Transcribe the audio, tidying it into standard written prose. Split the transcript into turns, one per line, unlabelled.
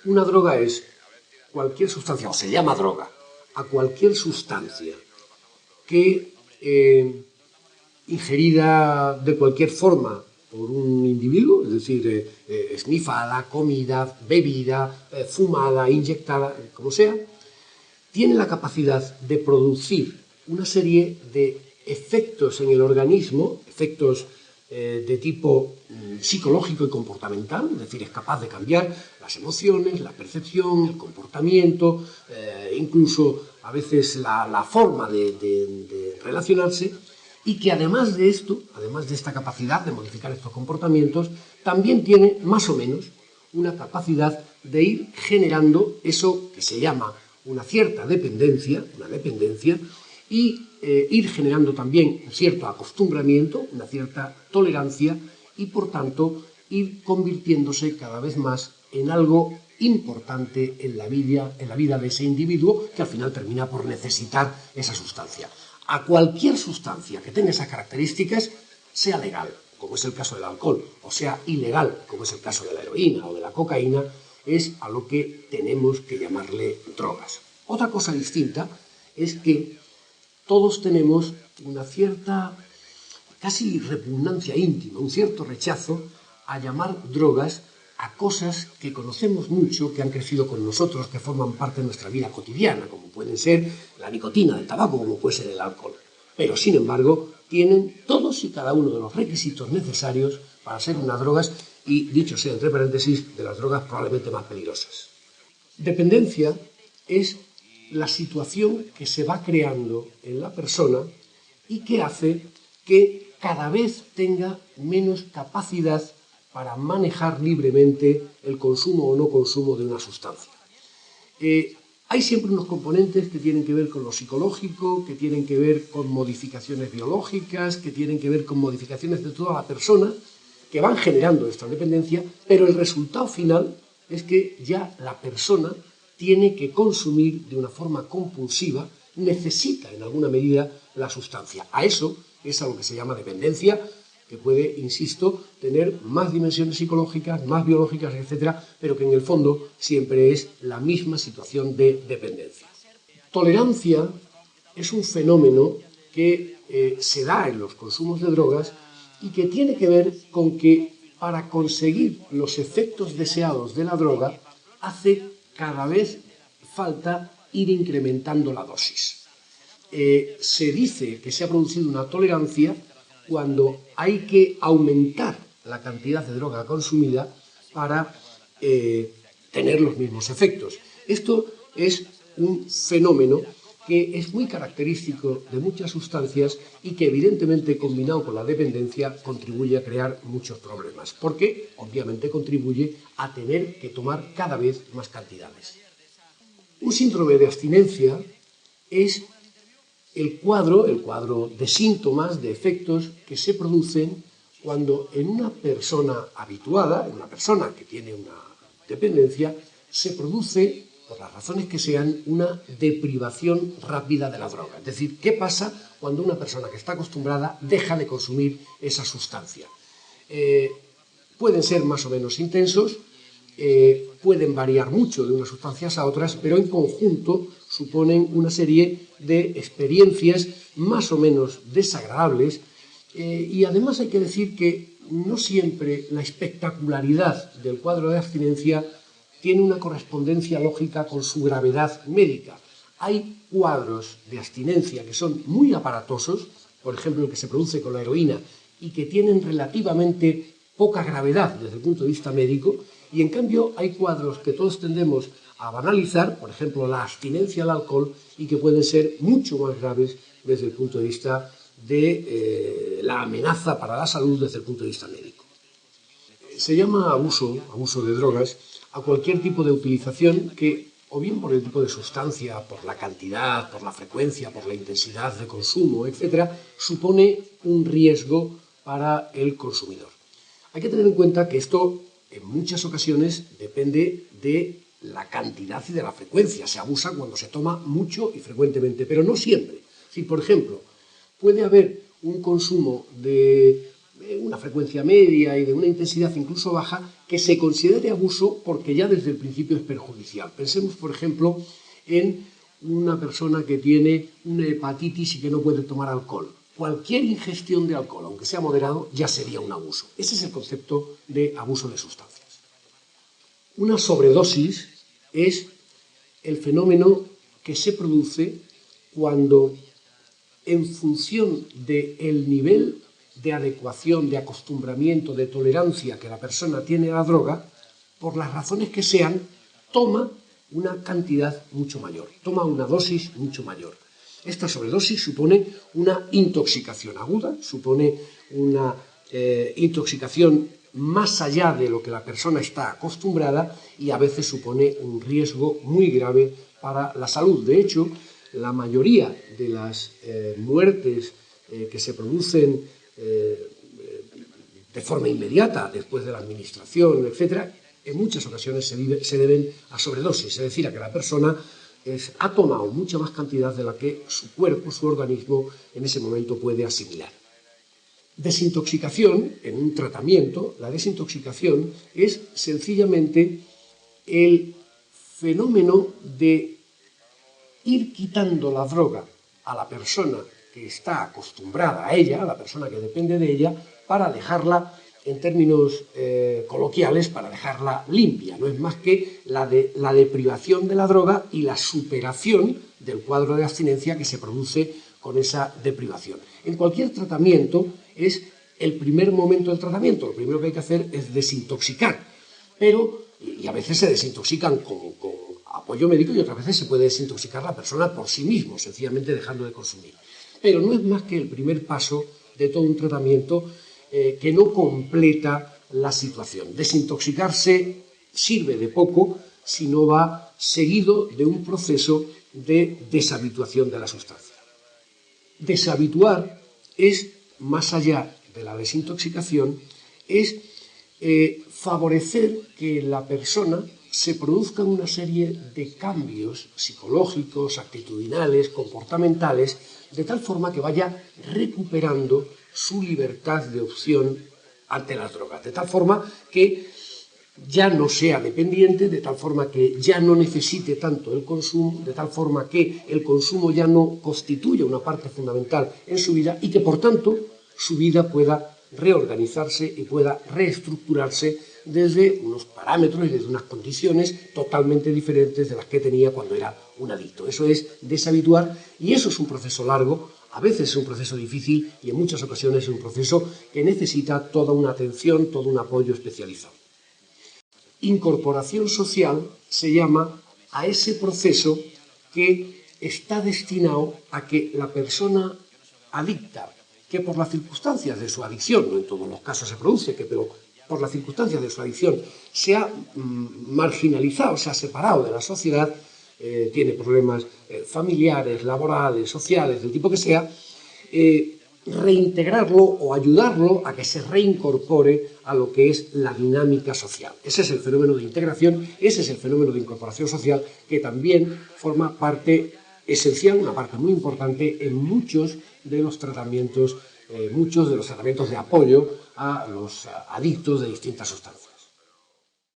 Una droga es cualquier sustancia, o se llama droga, a cualquier sustancia que ingerida de cualquier forma por un individuo, es decir, esnifada, comida, bebida, fumada, inyectada, como sea, tiene la capacidad de producir una serie de efectos en el organismo, efectos de tipo psicológico y comportamental, es decir, es capaz de cambiar las emociones, la percepción, el comportamiento, incluso a veces la forma de relacionarse, y que además de esto, además de esta capacidad de modificar estos comportamientos, también tiene más o menos una capacidad de ir generando eso que se llama una cierta dependencia, y ir generando también un cierto acostumbramiento, una cierta tolerancia, y por tanto ir convirtiéndose cada vez más en algo importante en la vida de ese individuo, que al final termina por necesitar esa sustancia. A cualquier sustancia que tenga esas características, sea legal, como es el caso del alcohol, o sea ilegal, como es el caso de la heroína o de la cocaína, es a lo que tenemos que llamarle drogas. Otra cosa distinta es que todos tenemos una cierta, casi repugnancia íntima, un cierto rechazo a llamar drogas a cosas que conocemos mucho, que han crecido con nosotros, que forman parte de nuestra vida cotidiana, como pueden ser la nicotina del tabaco, como puede ser el alcohol. Pero, sin embargo, tienen todos y cada uno de los requisitos necesarios para ser unas drogas y, dicho sea entre paréntesis, de las drogas probablemente más peligrosas. Dependencia es la situación que se va creando en la persona y que hace que cada vez tenga menos capacidad para manejar libremente el consumo o no consumo de una sustancia. Hay siempre unos componentes que tienen que ver con lo psicológico, que tienen que ver con modificaciones biológicas, que tienen que ver con modificaciones de toda la persona, que van generando esta dependencia, pero el resultado final es que ya la persona tiene que consumir de una forma compulsiva, necesita en alguna medida la sustancia. A eso es a lo que se llama dependencia, que puede, insisto, tener más dimensiones psicológicas, más biológicas, etcétera, pero que en el fondo siempre es la misma situación de dependencia. Tolerancia es un fenómeno que se da en los consumos de drogas y que tiene que ver con que para conseguir los efectos deseados de la droga hace cada vez falta ir incrementando la dosis. Se dice que se ha producido una tolerancia cuando hay que aumentar la cantidad de droga consumida para tener los mismos efectos. Esto es un fenómeno que es muy característico de muchas sustancias y que evidentemente combinado con la dependencia contribuye a crear muchos problemas, porque obviamente contribuye a tener que tomar cada vez más cantidades. Un síndrome de abstinencia es el cuadro de síntomas, de efectos que se producen cuando en una persona habituada, en una persona que tiene una dependencia, se produce, por las razones que sean, una deprivación rápida de la droga. Es decir, ¿qué pasa cuando una persona que está acostumbrada deja de consumir esa sustancia? Pueden ser más o menos intensos, pueden variar mucho de unas sustancias a otras, pero en conjunto suponen una serie de experiencias más o menos desagradables, y además hay que decir que no siempre la espectacularidad del cuadro de abstinencia tiene una correspondencia lógica con su gravedad médica. Hay cuadros de abstinencia que son muy aparatosos, por ejemplo el que se produce con la heroína, y que tienen relativamente poca gravedad desde el punto de vista médico, y en cambio hay cuadros que todos tendemos a banalizar, por ejemplo la abstinencia al alcohol, y que pueden ser mucho más graves desde el punto de vista de la amenaza para la salud desde el punto de vista médico. Se llama abuso de drogas a cualquier tipo de utilización que, o bien por el tipo de sustancia, por la cantidad, por la frecuencia, por la intensidad de consumo, etc., supone un riesgo para el consumidor. Hay que tener en cuenta que esto en muchas ocasiones depende de la cantidad y de la frecuencia. Se abusa cuando se toma mucho y frecuentemente, pero no siempre. Si, por ejemplo, puede haber un consumo de una frecuencia media y de una intensidad incluso baja, que se considere abuso porque ya desde el principio es perjudicial. Pensemos, por ejemplo, en una persona que tiene una hepatitis y que no puede tomar alcohol. Cualquier ingestión de alcohol, aunque sea moderado, ya sería un abuso. Ese es el concepto de abuso de sustancias. Una sobredosis es el fenómeno que se produce cuando, en función del nivel de adecuación, de acostumbramiento, de tolerancia que la persona tiene a la droga, por las razones que sean, toma una cantidad mucho mayor, toma una dosis mucho mayor. Esta sobredosis supone una intoxicación aguda, supone una intoxicación más allá de lo que la persona está acostumbrada y a veces supone un riesgo muy grave para la salud. De hecho, la mayoría de las muertes que se producen de forma inmediata después de la administración, etc., en muchas ocasiones se deben a sobredosis, es decir, a que la persona ha tomado mucha más cantidad de la que su cuerpo, su organismo, en ese momento puede asimilar. Desintoxicación, en un tratamiento, la desintoxicación es sencillamente el fenómeno de ir quitando la droga a la persona que está acostumbrada a ella, a la persona que depende de ella, para dejarla, en términos coloquiales, para dejarla limpia. No es más que la deprivación de la droga y la superación del cuadro de abstinencia que se produce con esa deprivación. En cualquier tratamiento es el primer momento del tratamiento. Lo primero que hay que hacer es desintoxicar, y a veces se desintoxican con apoyo médico y otras veces se puede desintoxicar la persona por sí mismo, sencillamente dejando de consumir. Pero no es más que el primer paso de todo un tratamiento que no completa la situación. Desintoxicarse sirve de poco si no va seguido de un proceso de deshabituación de la sustancia. Deshabituar es, más allá de la desintoxicación, es favorecer que la persona se produzcan una serie de cambios psicológicos, actitudinales, comportamentales, de tal forma que vaya recuperando su libertad de opción ante las drogas, de tal forma que ya no sea dependiente, de tal forma que ya no necesite tanto el consumo, de tal forma que el consumo ya no constituya una parte fundamental en su vida y que, por tanto, su vida pueda reorganizarse y pueda reestructurarse desde unos parámetros y desde unas condiciones totalmente diferentes de las que tenía cuando era un adicto. Eso es deshabituar y eso es un proceso largo, a veces es un proceso difícil y en muchas ocasiones es un proceso que necesita toda una atención, todo un apoyo especializado. Incorporación social se llama a ese proceso que está destinado a que la persona adicta, que por las circunstancias de su adicción, no en todos los casos se produce, pero por las circunstancias de su adicción se ha marginalizado, se ha separado de la sociedad, tiene problemas familiares, laborales, sociales, del tipo que sea, reintegrarlo o ayudarlo a que se reincorpore a lo que es la dinámica social. Ese es el fenómeno de integración, ese es el fenómeno de incorporación social, que también forma parte esencial, una parte muy importante en muchos de los tratamientos de apoyo a los adictos de distintas sustancias.